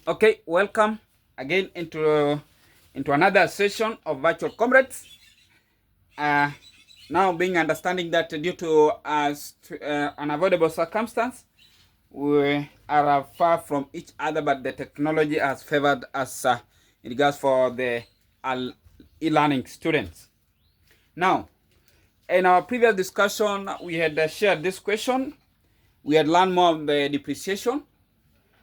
Okay, welcome again into another session of virtual comrades. Now being understanding that due to unavoidable circumstance, we are far from each other, but the technology has favored us in regards for the e-learning students. Now, in our previous discussion, we had shared this question. We had learned more of the depreciation,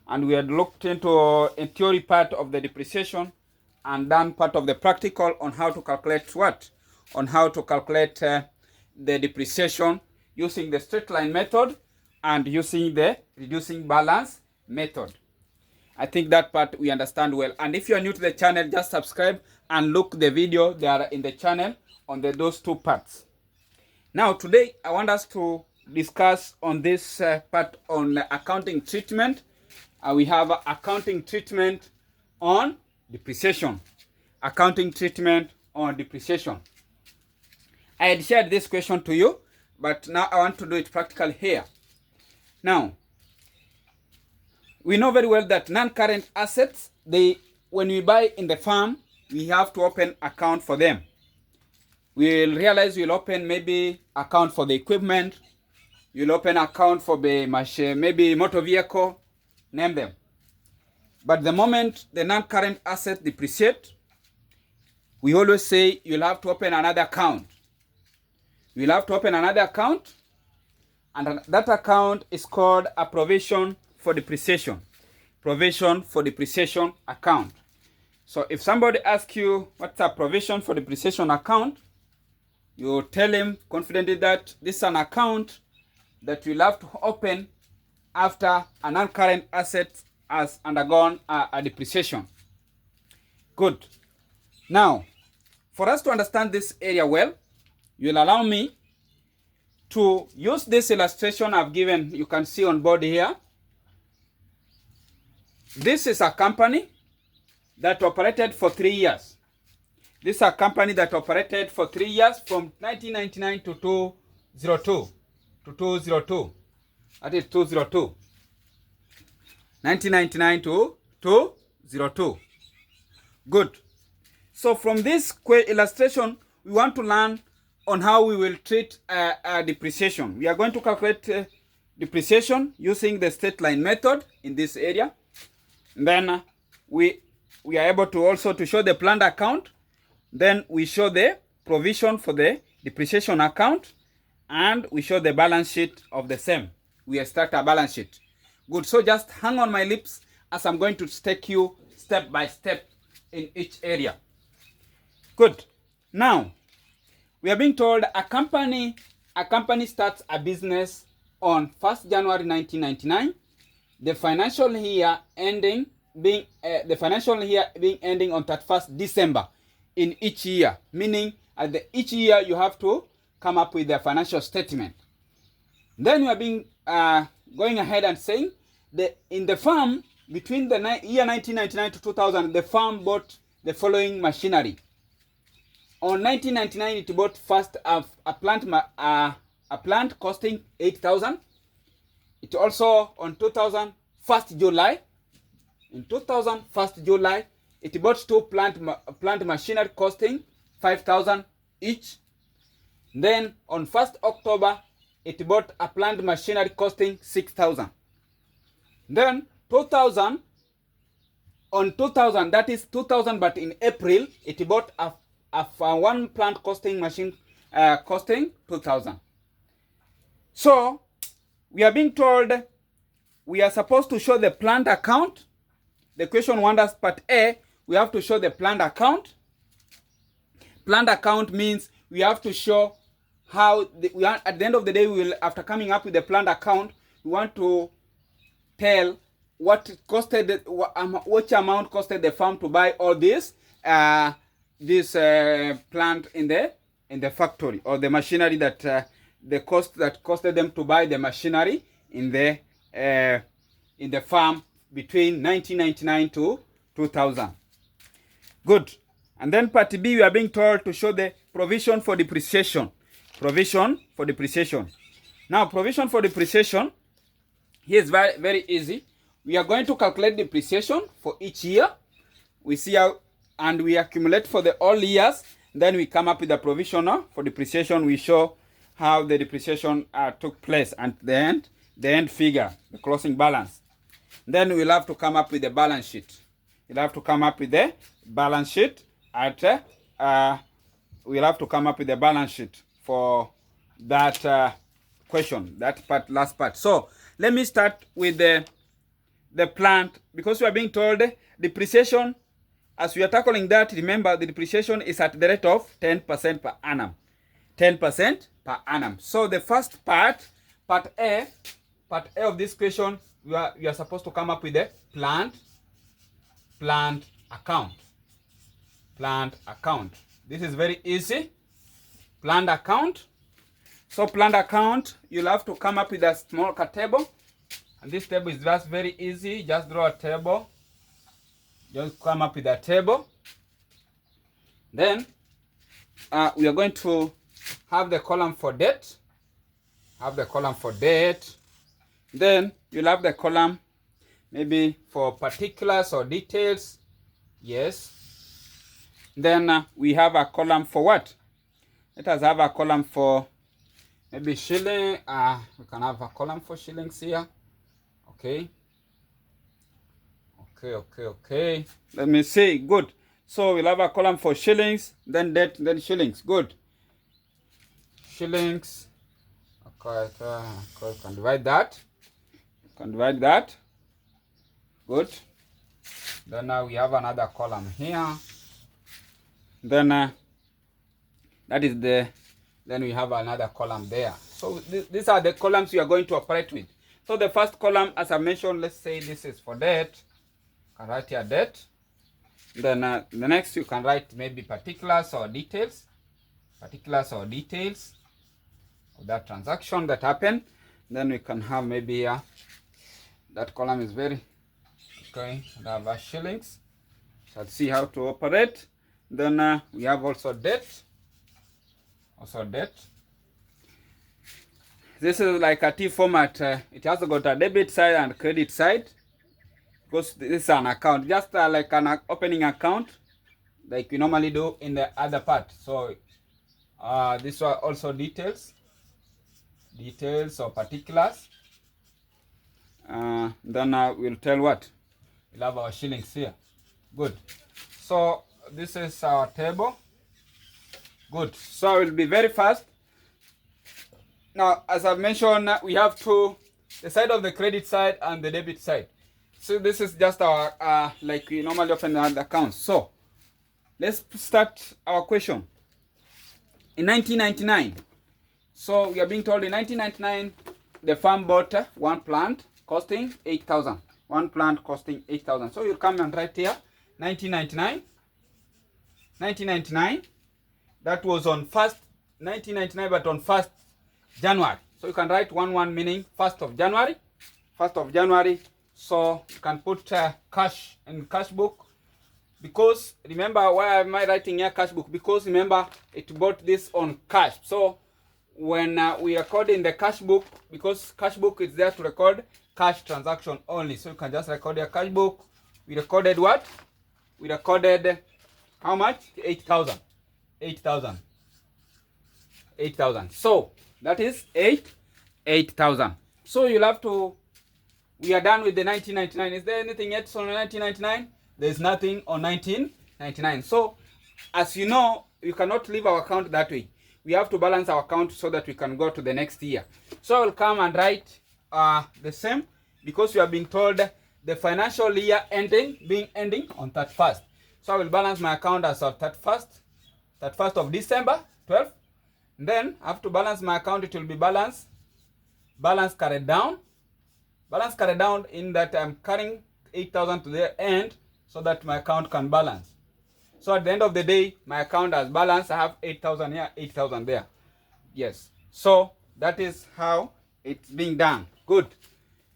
and we had looked into a theory part of the depreciation and done part of the practical on how to calculate what? On how to calculate the depreciation using the straight line method and using the reducing balance method. I think that part we understand well. And if you are new to the channel, just subscribe and look the video they are in the channel on those two parts. Now today I want us to discuss on this part on accounting treatment. We have accounting treatment on depreciation. Accounting treatment on depreciation. I had shared this question to you, but now I want to do it practical here. Now, we know very well that non-current assets, when we buy in the farm, we have to open account for them. We'll realize we'll open maybe account for the equipment, you'll open account for the machine, maybe motor vehicle, name them. But the moment the non-current asset depreciate, we always say you'll have to open another account. You'll have to open another account, and that account is called a provision for depreciation. Provision for depreciation account. So if somebody asks you what's a provision for depreciation account, you tell him confidently that this is an account that you'll have to open after a non-current asset has undergone a depreciation. Good. Now, for us to understand this area well, you'll allow me to use this illustration I've given, you can see on board here. This is a company that operated for 3 years. This is a company that operated for 3 years from 1999 to 2002. To 2002. That is 202. 1999 to 202. Good. So from this illustration, we want to learn on how we will treat depreciation. We are going to calculate depreciation using the straight line method in this area. And then we are able to also to show the planned account. Then we show the provision for the depreciation account, and we show the balance sheet of the same. We extract a balance sheet. Good. So just hang on my lips as I'm going to take you step by step in each area. Good. Now, we are being told a company starts a business on 1st January 1999. The financial year being ending on 31st December in each year, meaning at each year you have to come up with a financial statement. Then we are being going ahead and saying that in the farm between the year 1999 to 2000, the farm bought the following machinery. On 1999, it bought first a plant costing 8,000. It also on 2000 1st July. In 2000 1st July, it bought two plant machinery costing 5,000 each. Then on 1st October, it bought a plant machinery costing 6,000. Then 2000, on 2000, that is 2000, but in April, it bought a one plant costing machine costing 2,000. So we are being told we are supposed to show the planned account. The question wonders part A, we have to show the planned account. Planned account means we have to show how at the end of the day, we will, after coming up with the planned account, we want to tell what it costed, which amount costed the farm to buy all this plant in the factory, or the machinery that the cost that costed them to buy the machinery in the farm between 1999 to 2000. Good. And then part B, we are being told to show the provision for depreciation. Provision for depreciation. Now, provision for depreciation, here is very, very easy. we are going to calculate depreciation for each year. We see how, and we accumulate for the all years. Then we come up with a provisional for depreciation. We show how the depreciation took place, and the end figure, the closing balance. Then we'll have to come up with the balance sheet. We'll have to come up with the balance sheet we'll have to come up with the balance sheet for that question, that part, last part. So let me start with the plant, because we are being told depreciation. As we are tackling that, remember the depreciation is at the rate of 10% per annum. 10% per annum. So the first part A of this question, you are supposed to come up with a plant account. Plant account. This is very easy. Plant account. So plant account, you'll have to come up with a small table. And this table is just very easy. Just draw a table. Just come up with a table. Then we are going to have the column for debt. Have the column for debt. Then you'll have the column maybe for particulars or details. Yes. Then we have a column for what? Let us have a column for maybe shilling. We can have a column for shillings here. Okay. Okay. Let me see. Good. So we'll have a column for shillings, then debt, then shillings. Good. Shillings. Okay. You can divide that. Good. Then now we have another column here. Then that is then we have another column there. So these are the columns we are going to operate with. So the first column, as I mentioned, let's say this is for debt. You can write here debt. Then the next you can write maybe particulars or details. Particulars or details of that transaction that happened. Then we can have maybe that column is very okay. We have shillings. So let's see how to operate. Then we have also debt. This is like a T format. It has got a debit side and credit side, because this is an account, just like an opening account, like we normally do in the other part. So this are also details or particulars. Then we'll tell what? We'll have our shillings here. Good. So this is our table. Good. So I will be very fast. Now, as I mentioned, we have the side of the credit side and the debit side. So this is just our, like we normally open the accounts. So let's start our question. In 1999, so we are being told in 1999, the farm bought one plant costing 8,000. One plant costing 8,000. So you come and write here, 1999, that was on 1st, 1999, but on 1st January. So you can write 1/1 meaning 1st of January. 1st of January. So you can put cash in cash book. Because remember, why am I writing here cash book? Because remember, it bought this on cash. So when we record in the cash book, because cash book is there to record cash transaction only. So you can just record your cash book. We recorded what? We recorded how much? 8,000. 8,000. So that is 8,000. So you'll have to, we are done with the 1999. Is there anything else on 1999? There's nothing on 1999. So as you know, you cannot leave our account that way. We have to balance our account so that we can go to the next year. So I'll come and write the same, because we are being told the financial year ending on 31st. So I will balance my account as of 31st of December 12th. Then I have to balance my account. It will be balance carried down. Balance carried down in that I'm carrying 8,000 to the end so that my account can balance. So at the end of the day, my account has balance. I have 8,000 here, 8,000 there. Yes. So that is how it's being done. Good.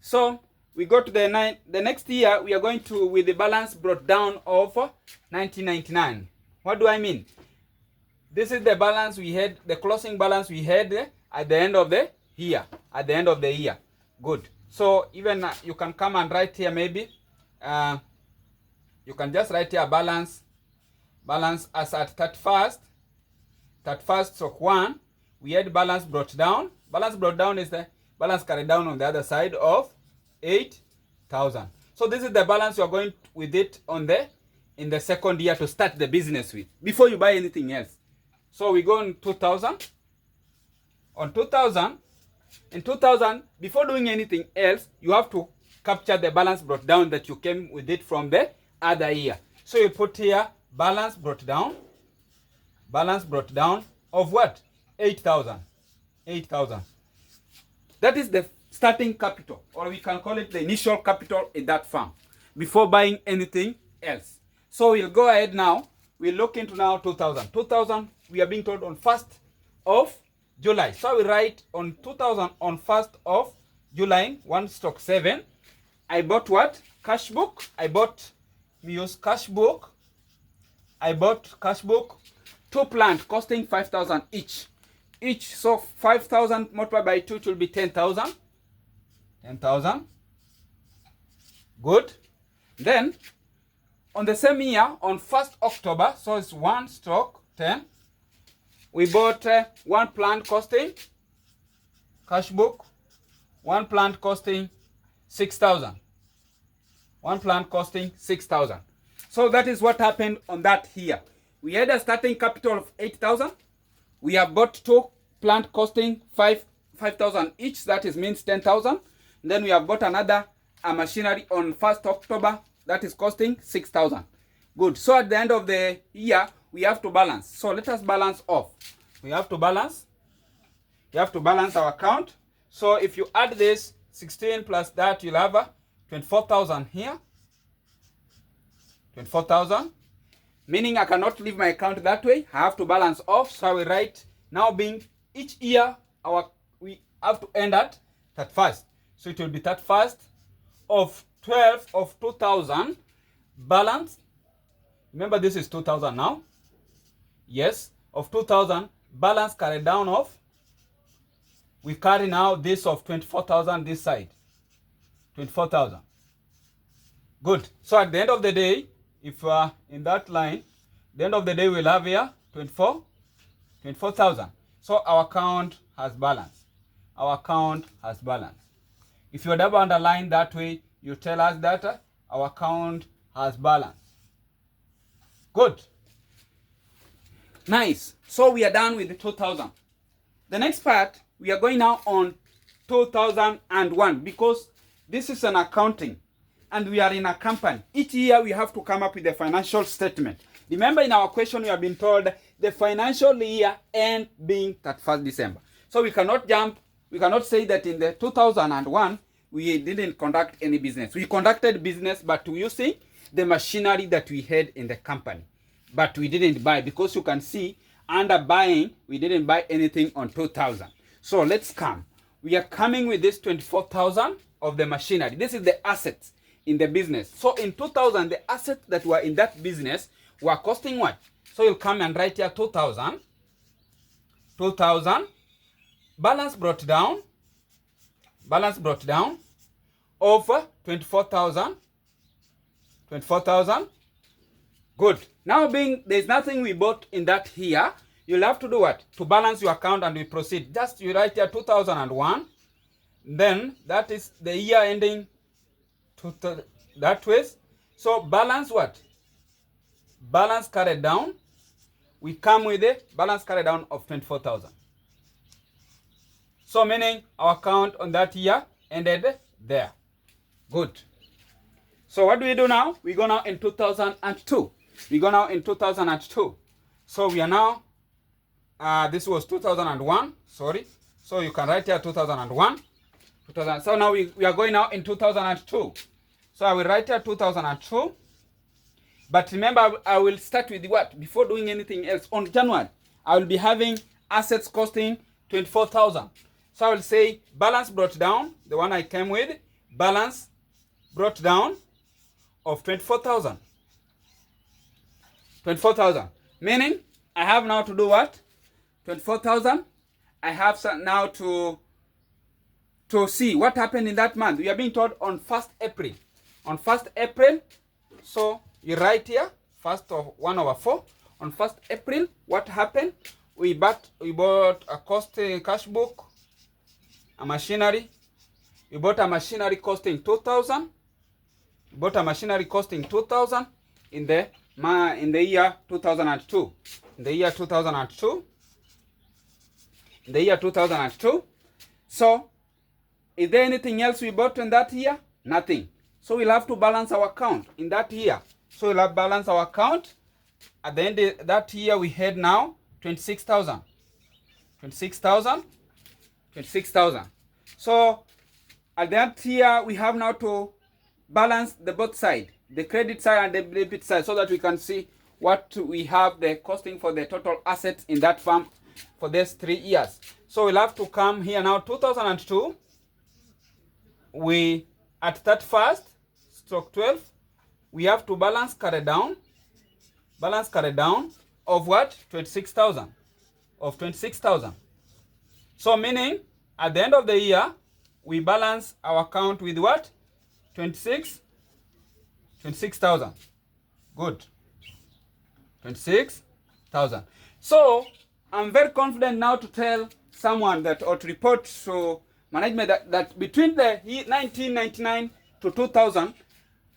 So we go to the next year. We are going to with the balance brought down of 1999. What do I mean? This is the balance we had, the closing balance we had at the end of the year. Good. So even you can come and write here maybe. You can just write here balance as at 31st stroke 1. We had balance brought down. Balance brought down is the balance carried down on the other side of 8,000. So this is the balance you are going with it in the second year to start the business with, before you buy anything else. So we go on 2,000. On 2,000, in 2,000, before doing anything else, you have to capture the balance brought down that you came with it from the other year. So you put here balance brought down of what? 8,000. 8,000. That is the starting capital, or we can call it the initial capital in that farm, before buying anything else. So we'll go ahead now. We'll look into now 2,000. 2,000, we are being told on 1st of July. So we write on 2,000 on 1st of July, 1/7. I bought what? Cash book. We use cash book. I bought cash book. 2 plant costing 5,000 each. So 5,000 multiplied by 2, it will be 10,000. 10,000. Good. Then on the same year, on 1st October, so it's 1/10. We bought 1 plant costing, cash book, 1 plant costing 6,000. 1 plant costing 6,000. So that is what happened on that year. We had a starting capital of 8,000. We have bought 2 plant costing 5,000 each. That is means 10,000. Then we have bought another machinery on 1st October. That is costing 6,000. Good. So at the end of the year, we have to balance. So let us balance off. We have to balance. You have to balance our account. So if you add this 16 plus that, you'll have 24,000 here. 24,000. Meaning I cannot leave my account that way. I have to balance off. So I will write now being each year we have to end at 31st. So it will be 31st of 12 of 2,000 balance. Remember this is 2,000 now. Yes, of 2,000 balance carried down of. We carry now this of 24,000 this side. 24,000. Good. So at the end of the day, if in that line, the end of the day we'll have here 24,000. So our account has balance. Our account has balance. If you double underline that way, you tell us that our account has balance. Good. Nice. So we are done with the 2,000. The next part, we are going now on 2001, because this is an accounting and we are in a company. Each year we have to come up with a financial statement. Remember in our question we have been told the financial year end being 31st December. So we cannot jump, we cannot say that in the 2001 we didn't conduct any business. We conducted business, but using the machinery that we had in the company. But we didn't buy, because you can see under buying, we didn't buy anything on 2000. So let's come. We are coming with this 24,000 of the machinery. This is the assets in the business. So in 2000, the assets that were in that business were costing what? So you'll come and write here 2,000. 2,000. Balance brought down of 24,000. 24,000. Good. Now being there's nothing we bought in that here, you'll have to do what? To balance your account and we proceed. Just you write here 2001. Then that is the year ending that way. So balance what? Balance carried down. We come with a balance carried down of 24,000. So meaning our account on that year ended there. Good. So what do we do now? We go now in 2002. We go now in 2002. So we are now, this was 2001, sorry. So you can write here 2001. So now we are going now in 2002. So I will write here 2002. But remember, I will start with what? Before doing anything else, on January, I will be having assets costing 24,000. So I will say balance brought down, the one I came with, balance brought down of 24,000. 24,000. Meaning, I have now to do what? 24,000. I have now to to see what happened in that month. We are being told on 1st April. On 1st April, so you write here, 1st of 1/4. On 1st April, what happened? We bought a costing cash book, a machinery. We bought a machinery costing 2,000. We bought a machinery costing 2,000 in the year 2002. In the year 2002. In the year 2002. So, is there anything else we bought in that year? Nothing. So we'll have to balance our account in that year. So we'll have to balance our account. At the end of that year, we had now 26,000. 26,000. 26,000. So at that year, we have now to balance the both side, the credit side and the debit side, so that we can see what we have the costing for the total assets in that farm for these 3 years. So we'll have to come here now, 2002. We at 31st/12, we have to balance carry down of what? 26,000. Of 26,000. So meaning at the end of the year, we balance our account with what? 26,000. Good. 26,000. So I'm very confident now to tell someone that, or to report to management, that between the 1999 to 2000,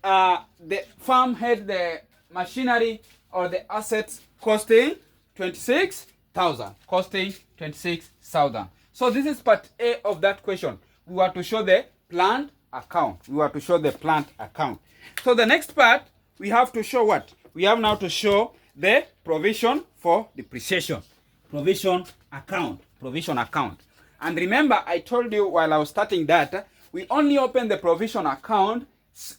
the farm had the machinery or the assets costing 26,000. Costing 26,000. So this is part A of that question. We want to show the planned account. We want to show the planned account. So the next part, we have to show what? We have now to show the provision for depreciation. Provision account. Provision account. And remember, I told you while I was starting that, we only open the provision account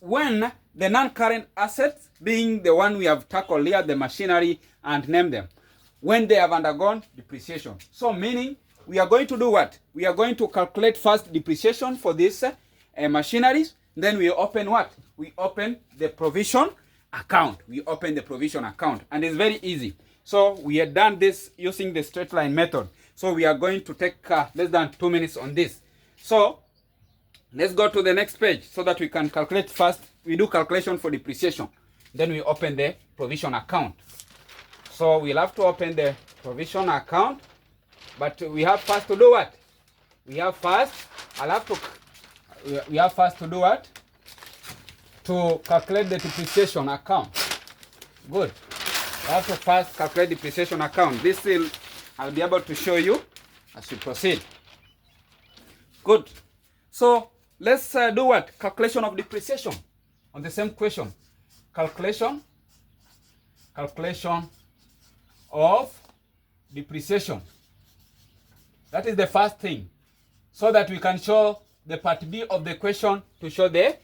when the non-current assets, being the one we have tackled here, the machinery, and name them, when they have undergone depreciation. So meaning, we are going to do what? We are going to calculate first depreciation for these machineries. Then we open what? We open the provision account. We open the provision account. And it's very easy. So we have done this using the straight line method. So we are going to take less than 2 minutes on this. So let's go to the next page so that we can calculate first. We do calculation for depreciation. Then we open the provision account. So we'll have to open the provision account. But we have first to do what? We have first to do what? To calculate the depreciation account. Good. We have to first calculate depreciation account. This will, I'll be able to show you as we proceed. Good. So let's do what? Calculation of depreciation on the same question. Calculation of depreciation. That is the first thing, so that we can show the part B of the question to show the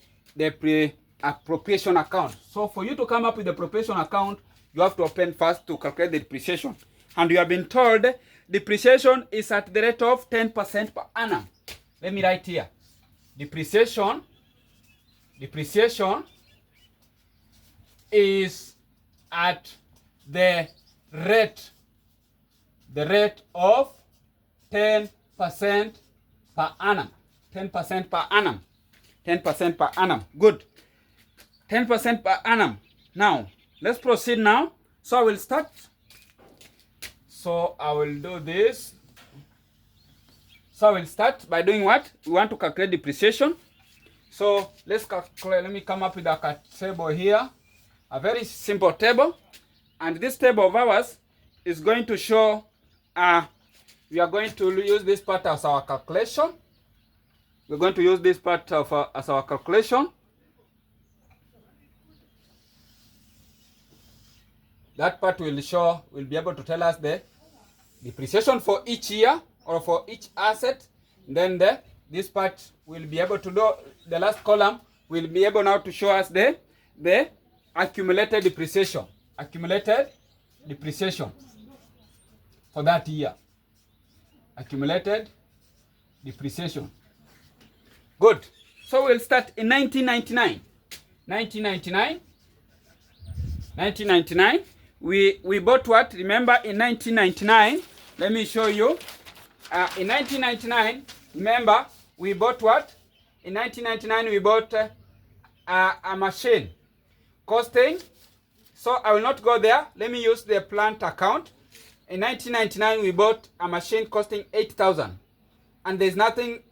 appropriation account. So for you to come up with the appropriation account, you have to open first to calculate the depreciation. And you have been told depreciation is at the rate of 10% per annum. Let me write here. Depreciation is at the rate of 10% per annum. 10% per annum. 10% per annum. Good. 10% per annum. Now, let's proceed now. So I will start. So I will do this. So I will start by doing what? We want to calculate depreciation. So let's calculate. Let me come up with a table here. A very simple table. And this table of ours is going to show, we are going to use this part as our calculation. We're going to use this part of as our calculation. That part will be able to tell us the depreciation for each year or for each asset. Then this part will be able to do, the last column will be able now to show us the accumulated depreciation. Accumulated depreciation for that year. Accumulated depreciation. Good. So we'll start in 1999. 1999. We bought what? Remember, in 1999, let me show you. In 1999, remember, we bought what? In 1999, we bought a machine costing, so I will not go there. Let me use the plant account. In 1999, we bought a machine costing 8,000. And there's nothing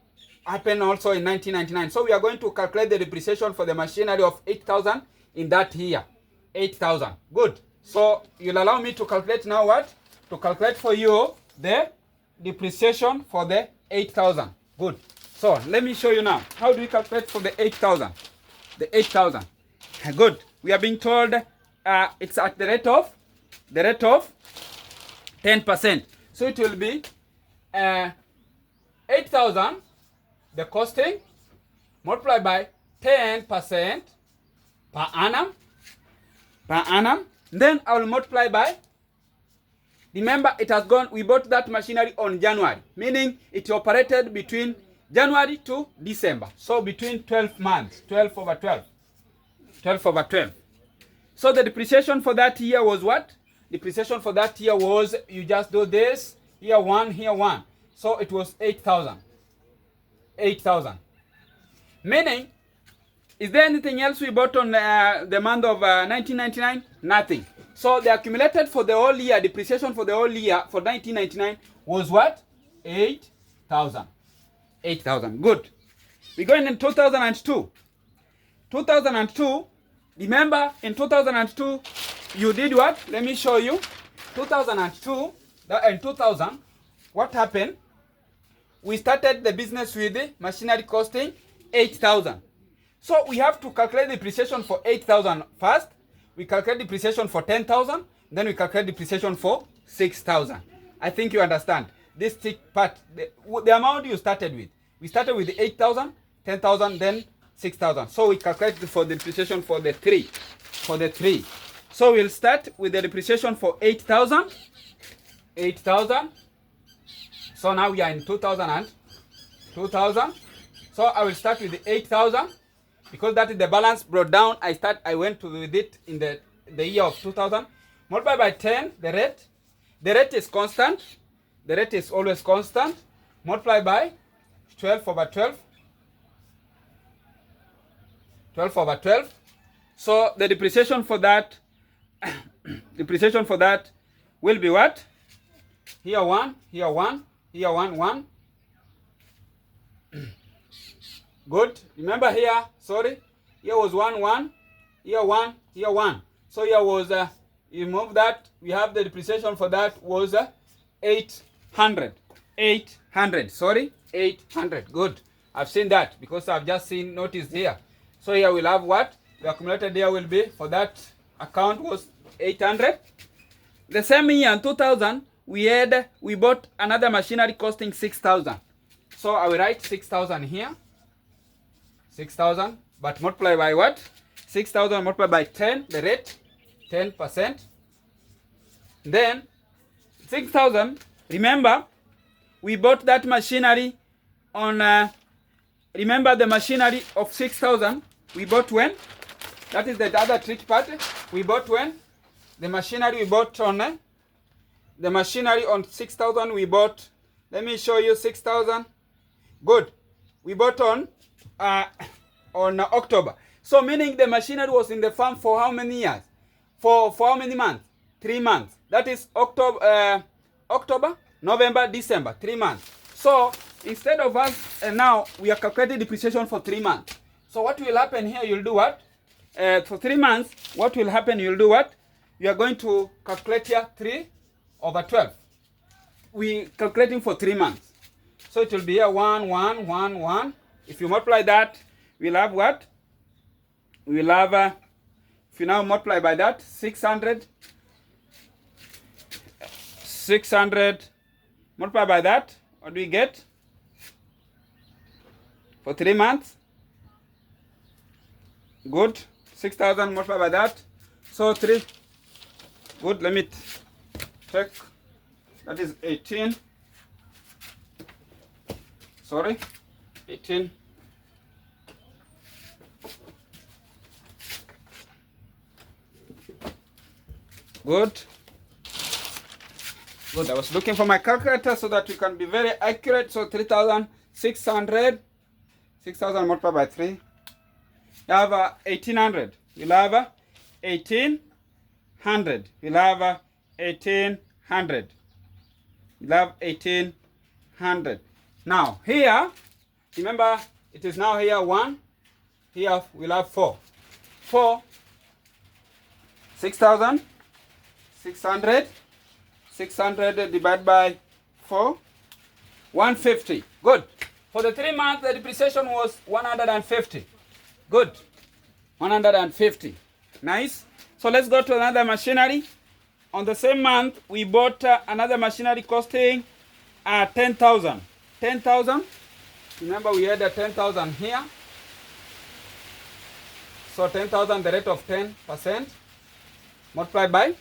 happened also in 1999. So we are going to calculate the depreciation for the machinery of 8,000 in that year. 8,000. Good. So you'll allow me to calculate now what? To calculate for you the depreciation for the 8,000. Good. So let me show you now. How do we calculate for the 8,000? The 8,000. Good. We are being told it's at the rate of 10%. So it will be 8,000, the costing, multiplied by 10% per annum. Then I will multiply by, remember it has gone, we bought that machinery on January, meaning it operated between January to December. So between 12 months, 12 over 12. So the depreciation for that year was what? Depreciation for that year was, you just do this, here one, here one. So it was 8,000. 8,000. Meaning, is there anything else we bought on the month of 1999? Nothing. So the accumulated for the whole year, depreciation for the whole year for 1999 was what? 8,000. 8,000. Good. We're going in 2002. 2002, remember in 2002, you did what? Let me show you. 2002 and 2000, what happened? We started the business with the machinery costing 8,000. So we have to calculate depreciation for 8,000 first. We calculate depreciation for 10,000. Then we calculate depreciation for 6,000. I think you understand. This thick part, the amount you started with. We started with the 8,000, 10,000, then 6,000. So we calculate for the depreciation for the three. So we'll start with the depreciation for 8,000. 8,000. So now we are in 2000. So I will start with the 8,000 because that is the balance brought down. I went to with it in the year of 2000. Multiply by 10, the rate. The rate is constant. The rate is always constant. Multiply by 12 over 12. 12 over 12. So the depreciation for that will be what? Here 1, here 1, here 1, 1. Good. Remember here, sorry, here was 1, 1, here 1, here 1. So here was, you move that, we have the depreciation for that was 800. 800, sorry, 800. Good. I've seen that because I've just seen, noticed here. So here we'll have what? The accumulated here will be, for that account was 800. The same year in 2000, we bought another machinery costing 6,000. So I will write 6,000 here. 6,000, but multiply by what? 6,000 multiplied by 10, the rate, 10%. Then 6,000, remember, we bought that machinery on, remember the machinery of 6,000, we bought when? That is the other trick part. We bought when? The machinery we bought on, the machinery on 6,000 we bought, let me show you 6,000. Good. We bought on October. So meaning the machinery was in the farm for how many years? For how many months? 3 months. That is October, November, December, 3 months. So instead of us, now we are calculating depreciation for 3 months. So what will happen here, you'll do what? For 3 months, what will happen, you'll do what? You are going to calculate here 3 over 12. We calculating for 3 months. So it will be here 1, 1, 1, 1. If you multiply that, we'll have what? We'll have, if you now multiply by that, 600. 600 multiply by that, what do we get? For 3 months. Good. 6,000 multiplied by that. So 3. Good. Let me check. That is 18. Sorry. 18. Good. Good. I was looking for my calculator so that we can be very accurate. So 3,600 6,000 multiplied by 3. You have 1,800. We'll have 1,800. We'll have 1,800. We'll have 1,800. Now, here, remember, it is now here 1. Here, we'll have 4. 4, 6,000, 600, 600 divided by 4, 150. Good. For the 3 months, the depreciation was 150. Good. 150. Nice. So let's go to another machinery. On the same month, we bought another machinery costing 10,000. 10,000. Remember, we had 10,000 here. So 10,000, the rate of 10%, multiplied by.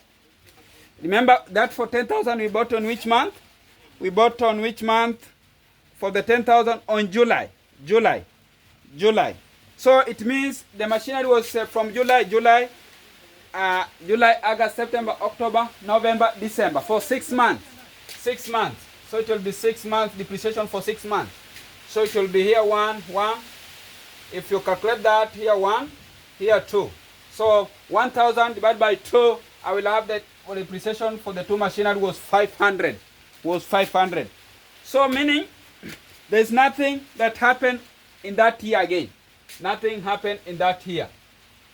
Remember that for 10,000 we bought on which month? We bought on which month? For the 10,000 on July. So it means the machinery was from July, August, September, October, November, December, for 6 months. 6 months. So it will be 6 months depreciation for 6 months. So it will be here 1. If you calculate that, here 1, here 2. So 1,000 divided by 2, I will have that for depreciation for the 2 machinery was 500. So meaning there's nothing that happened in that year again. Nothing happened in that year.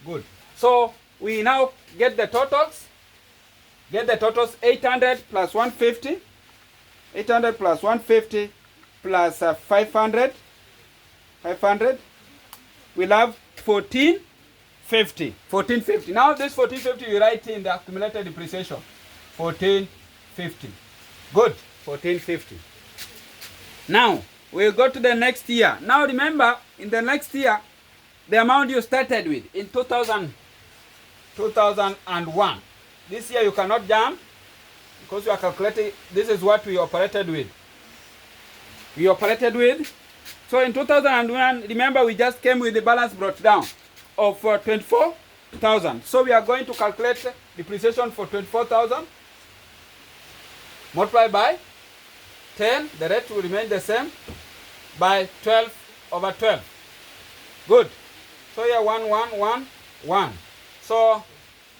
Good. So we now get the totals. 800 plus 150. 800 plus 150 plus 500. 500. We'll have 1450. 1450. Now this 1450 we write in the accumulated depreciation. 1450. Good. 1450. Now we'll go to the next year. Now remember, in the next year, the amount you started with in 2001. This year you cannot jump because you are calculating. This is what we operated with. So in 2001, remember we just came with the balance brought down of 24,000. So we are going to calculate depreciation for 24,000. Multiply by 10, the rate will remain the same, by 12 over 12. Good. So here 1, 1, 1, 1. So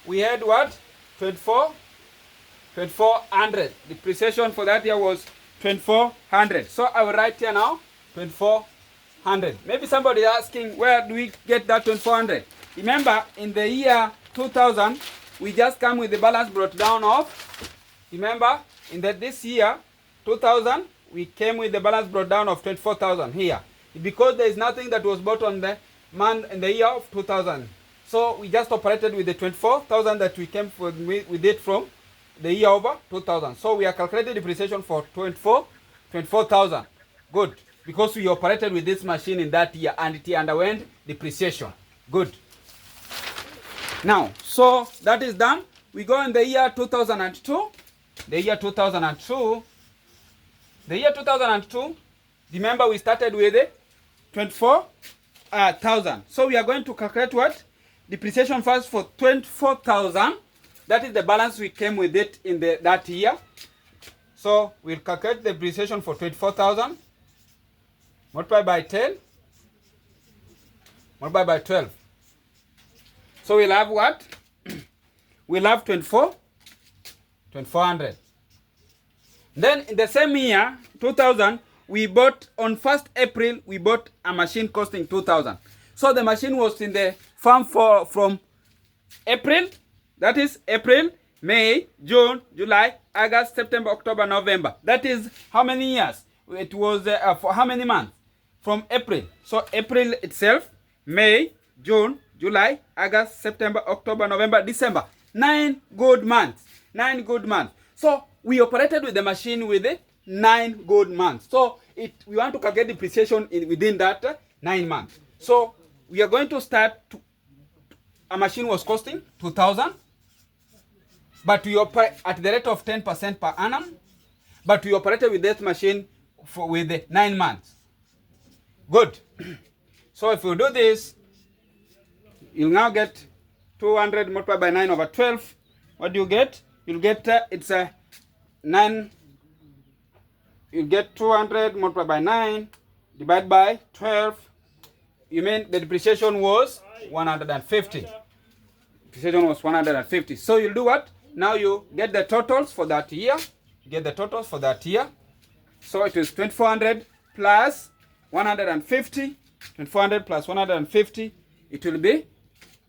we had what? 2400. Depreciation for that year was 2400. So I will write here now 2400. Maybe somebody asking, where do we get that 2400? Remember, in the year 2000, we just come with the balance brought down of. Remember, in this year 2000, we came with the balance brought down of 24,000 here, because there is nothing that was bought on the month in the year of 2000. So we just operated with the 24,000 that we came with it from the year over 2000. So we are calculating depreciation for 24,000. Good, because we operated with this machine in that year and it underwent depreciation. Good. Now, so that is done. We go in the year 2002. The year 2002. Remember we started with 24,000. So we are going to calculate what? Depreciation first for 24,000. That is the balance we came with it in that year. So we'll calculate the depreciation for 24,000. Multiply by 10. Multiply by 12. So we'll have what? We'll have 2400. Then in the same year, 2000, we bought, on 1st April, we bought a machine costing 2,000. So the machine was in the farm from April, that is April, May, June, July, August, September, October, November. That is how many years? It was for how many months? From April. So April itself, May, June, July, August, September, October, November, December. 9 good months. 9 good months. So we operated with the machine with 9 good months. So we want to calculate depreciation within that 9 months. So we are going to start. A machine was costing 2,000, but we operate at the rate of 10% per annum. But we operated with that machine with 9 months. Good. So if you do this, you'll now get 200 multiplied by 9 over 12. What do you get? You'll get it's a 9. You get 200 multiplied by 9 divided by 12. You mean the depreciation was 150. Depreciation was 150. So you'll do what? Now you get the totals for that year. Get the totals for that year. So it is 2400 plus 150. 2400 plus 150. It will be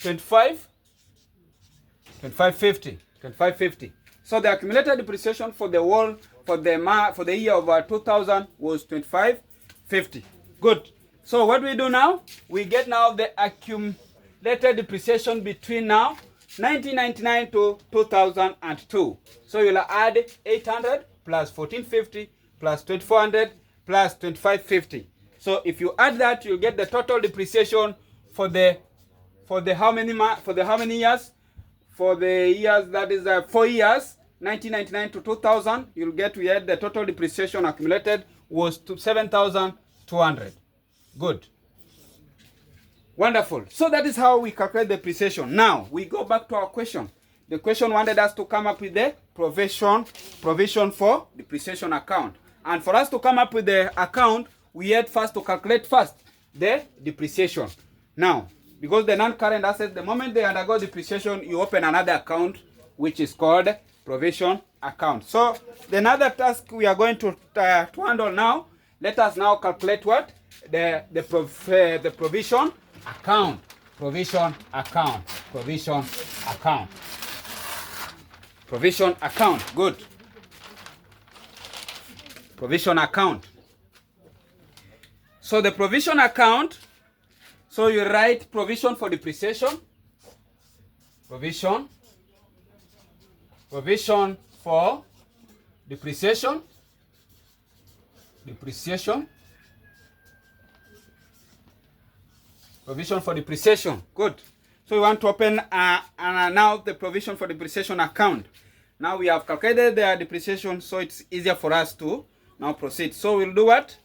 2550. So the accumulated depreciation for the whole for the year of 2000 was 2550. Good. So what we do now? We get now the accumulated depreciation between now 1999 to 2002. So you'll add 800 plus 1450 plus 2400 plus 2550. So if you add that, you'll get the total depreciation for the how many years? For the years, that is 4 years, 1999 to 2000, you'll get the total depreciation accumulated was 7,200. Good. Wonderful. So that is how we calculate depreciation. Now, we go back to our question. The question wanted us to come up with the provision for depreciation account. And for us to come up with the account, we had first to calculate the depreciation. Now, because the non-current assets, the moment they undergo depreciation, you open another account, which is called provision account. So, the another task we are going to handle now, let us now calculate what? The provision account. Provision account. Provision account. Provision account. Good. Provision account. So, the provision account, so you write provision for depreciation, provision for depreciation, provision for depreciation. Good. So we want to open now the provision for depreciation account. Now we have calculated the depreciation, so it's easier for us to now proceed. So we'll do what?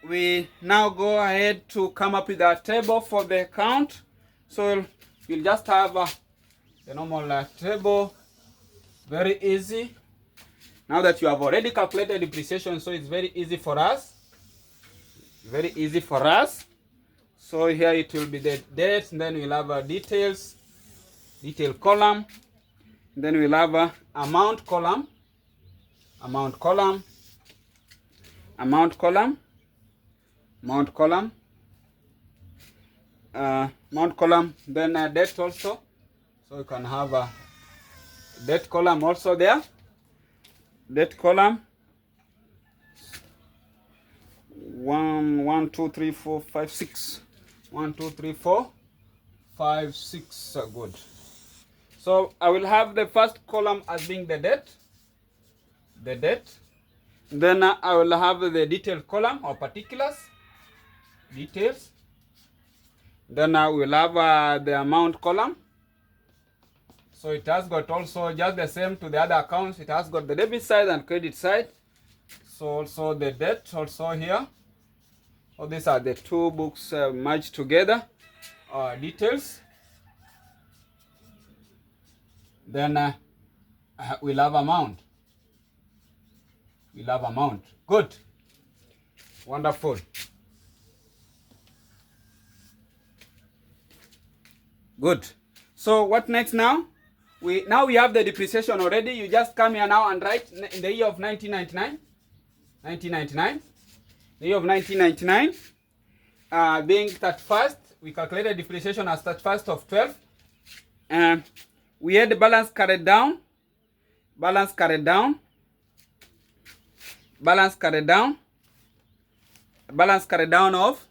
We now go ahead to come up with a table for the account. So you'll just have the normal table. Very easy. Now that you have already calculated depreciation, so it's very easy for us. Very easy for us. So here it will be the dates, and then we'll have details, detail column. Then we'll have amount column, amount column, amount column. Mount column, then date also. So you can have a date column also there. Date column. 1, 2, 3, 4, 5, 6. 1, 2, 3, 4, 5, 6. Good. So I will have the first column as being the date. The date. Then I will have the detail column or particulars. Details. Then we will have the amount column. So it has got also just the same to the other accounts. It has got the debit side and credit side. So also the debt also here. So these are the two books merged together. Details. Then we'll have amount. We'll have amount. Good. Wonderful. Good. So what next now? We have the depreciation already. You just come here now and write in the year of 1999. 1999. The year of 1999. Being 31st, we calculated depreciation as 31st of 12. We had the balance carried down. Balance carried down. Balance carried down. Balance carried down of.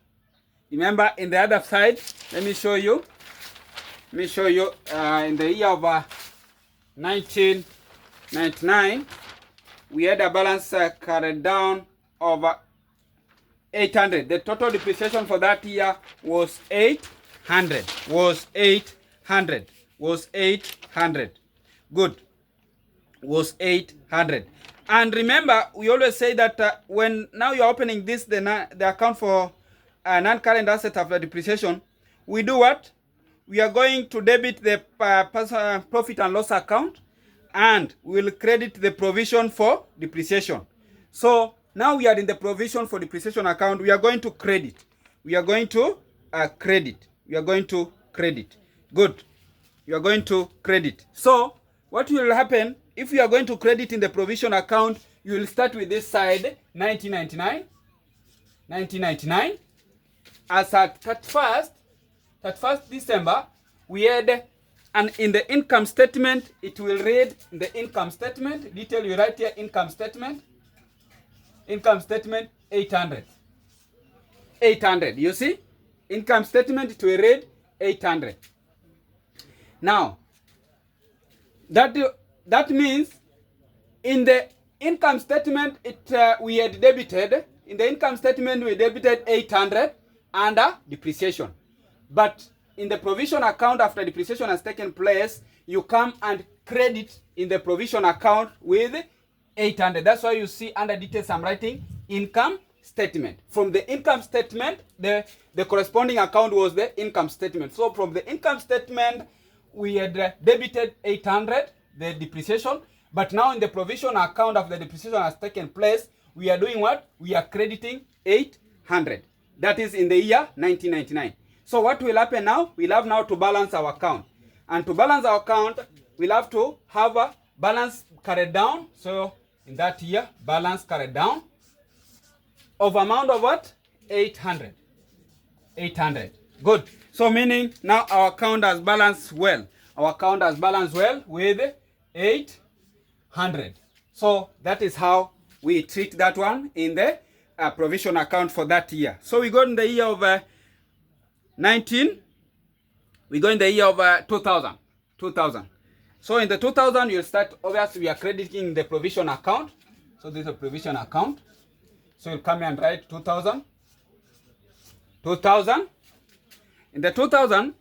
Remember in the other side, let me show you. In the year of 1999, we had a balance carried down of 800. The total depreciation for that year was 800. Was 800. Good. Was 800. And remember, we always say that when now you're opening this, the account for non-current asset after depreciation, we do what? We are going to debit the profit and loss account, and we will credit the provision for depreciation. So now we are in the provision for depreciation account. We are going to credit. We are going to credit. We are going to credit. Good. You are going to credit. So what will happen if you are going to credit in the provision account? You will start with this side, 1999. As at 31st December, we had, and in the income statement, it will read in the income statement, detail you write here, income statement, 800. 800, you see? Income statement, it will read 800. Now, that means in the income statement, we had debited, in the income statement, we debited 800 under depreciation. But in the provision account, after depreciation has taken place, you come and credit in the provision account with 800. That's why you see under details I'm writing income statement. From the income statement, the corresponding account was the income statement. So from the income statement, we had debited 800, the depreciation. But now in the provision account, after the depreciation has taken place, we are doing what? We are crediting 800. That is in the year 1999. So what will happen now? We'll have now to balance our account. And to balance our account, we'll have to have a balance carried down. So in that year, balance carried down of amount of what? 800. 800. Good. So meaning now our account has balanced well. Our account has balanced well with 800. So that is how we treat that one in the provision account for that year. So we go in the year of 2000. 2000. So in the 2000, you'll start, obviously we are crediting the provision account. So this is a provision account. So you'll come and write 2000. 2000. In the 2000,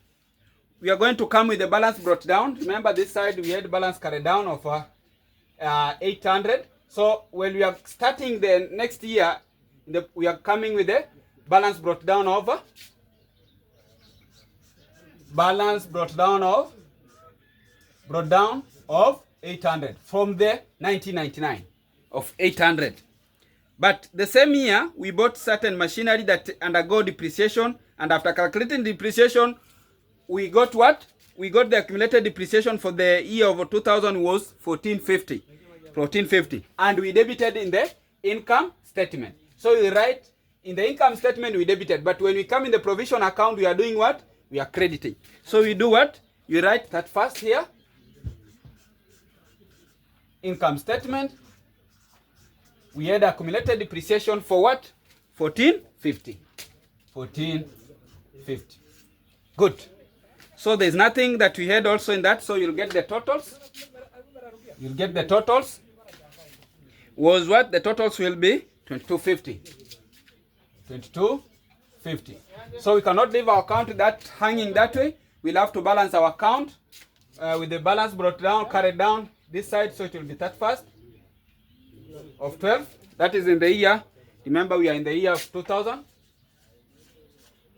we are going to come with the balance brought down. Remember this side, we had balance carried down of 800. So when we are starting the next year, we are coming with the balance brought down of 800 from the 1999 of 800. But the same year, we bought certain machinery that undergo depreciation, and after calculating depreciation, we got what? We got the accumulated depreciation for the year of 2000 was 1450. 1450. And we debited in the income statement. So we write, in the income statement, we debited. But when we come in the provision account, we are doing what? We are crediting. So we do what? You write that first here. Income statement. We had accumulated depreciation for what? 1450. 1450. Good. So there's nothing that we had also in that. So you'll get the totals. You'll get the totals. Was what? The totals will be 2250. 2250. So we cannot leave our account that hanging that way. We'll have to balance our account with the balance brought down, carried down this side. So it will be 31st of 12. That is in the year. Remember, we are in the year of 2000.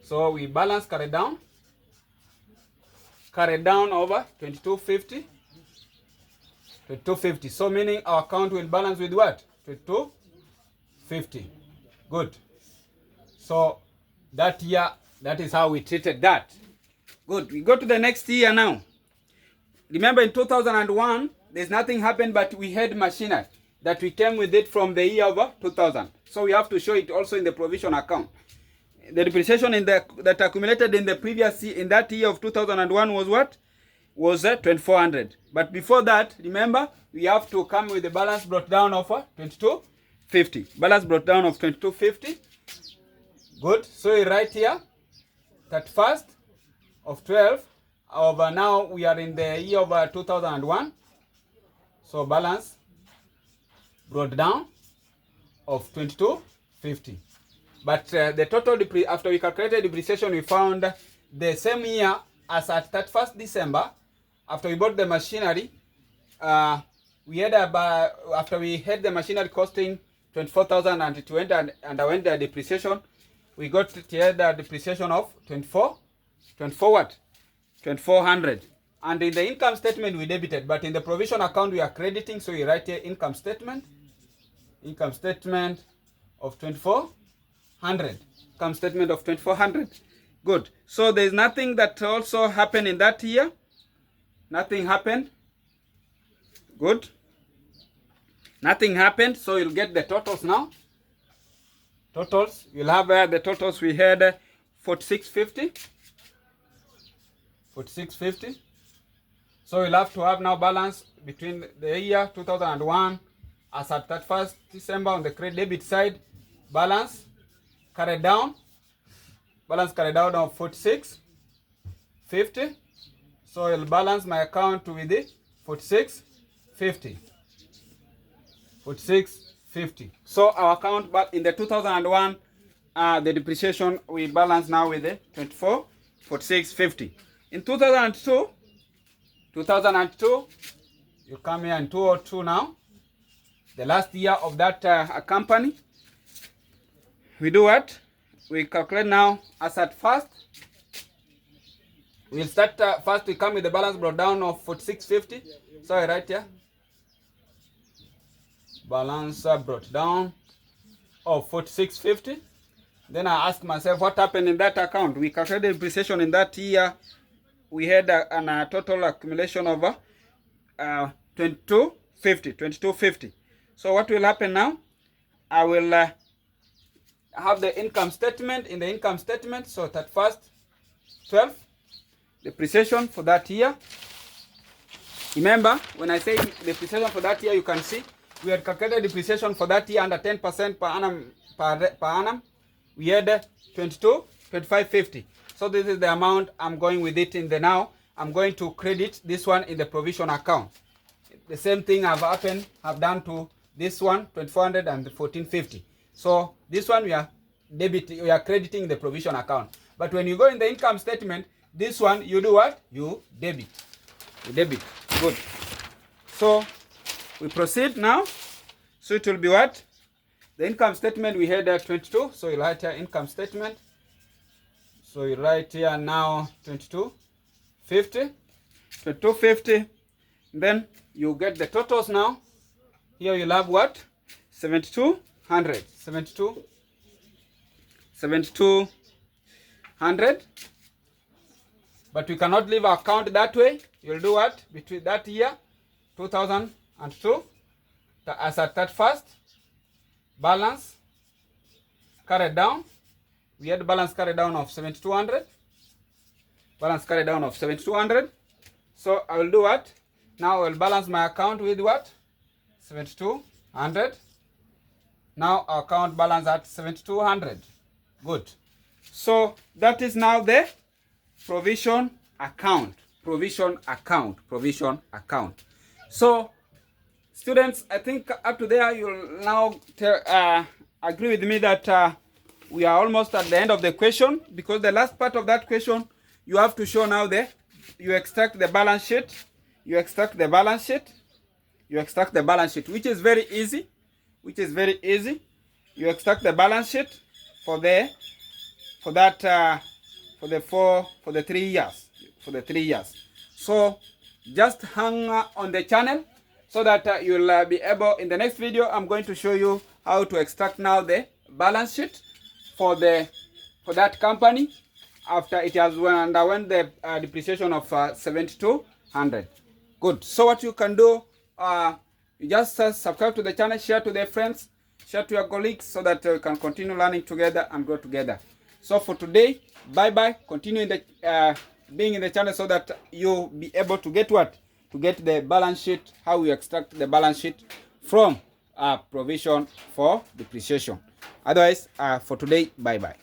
So we balance carried down over 2250. 2250. So meaning our account will balance with what? 2250. Good. So that year, that is how we treated that. Good. We go to the next year now. Remember in 2001, there's nothing happened, but we had machinery that we came with it from the year of 2000. So we have to show it also in the provision account. The depreciation that accumulated in the previous year, in that year of 2001 was what? Was 2400. But before that, remember, we have to come with the balance brought down of 2250. Balance brought down of 2250. Good. So we write here 31st of 12. Over now we are in the year of 2001. So balance brought down of 2250. But the total after we calculated depreciation, we found the same year as at 31st December. After we bought the machinery, we had after we had the machinery costing 24,000 and it went and underwent the depreciation, we got here the depreciation of 24 what? 2400. And in the income statement we debited, but in the provision account we are crediting, so we write here income statement of 2400. Income statement of 2400. Good. So there's nothing that also happened in that year. Nothing happened. Good. Nothing happened. So you'll get the totals now. Totals. You'll have the totals. We had 4650. 4650. So you'll have to have now balance between the year 2001 as at 31st December on the credit debit side. Balance carried down. Balance carried down of 4650. So I'll balance my account with the 4650. 4650. So our account, but in the 2001, the depreciation we balance now with the 4650. In 2002, you come here in 2002 now, the last year of that company. We do what? We calculate now as at first. We'll start first. We come with the balance brought down of 4650. So I write here balance brought down of 4650. Then I ask myself what happened in that account. We calculated depreciation in that year. We had a total accumulation of 2250. So what will happen now? I will have the income statement. In the income statement, so that first 12 depreciation for that year. Remember, when I say depreciation for that year, you can see we had calculated depreciation for that year under 10% per annum. Per annum, we had 2550. So this is the amount I'm going with it in the now. I'm going to credit this one in the provision account. The same thing I've done to this one, 2400 and 1450. So this one we are crediting the provision account. But when you go in the income statement, this one you do what? You debit. You debit. Good. So we proceed now. So it will be what? The income statement we had 22. So you write here income statement. So you write here now 2250. 2250. Then you get the totals now. Here you'll have what? 7200. 7200. But we cannot leave our account that way. You'll do what? Between that year, 2002, as at that first, balance carried down. We had balance carried down of 7200. Balance carried down of 7200. So I will do what? Now I will balance my account with what? 7200. Now our account balance at 7200. Good. So that is now the provision account. Provision account. Provision account. So students, I think up to there you'll now agree with me that we are almost at the end of the question, because the last part of that question you have to show now you extract the balance sheet. You extract the balance sheet. You extract the balance sheet, which is very easy. You extract the balance sheet for the 3 years. So just hang on the channel so that you'll be able, in the next video I'm going to show you how to extract now the balance sheet for that company after it has underwent the depreciation of 7200. Good. So what you can do, you just subscribe to the channel, share to their friends, share to your colleagues, so that we can continue learning together and grow together. So for today, bye bye. Continue being in the channel so that you'll be able to get what? To get the balance sheet, how we extract the balance sheet from provision for depreciation. Otherwise, for today, bye bye.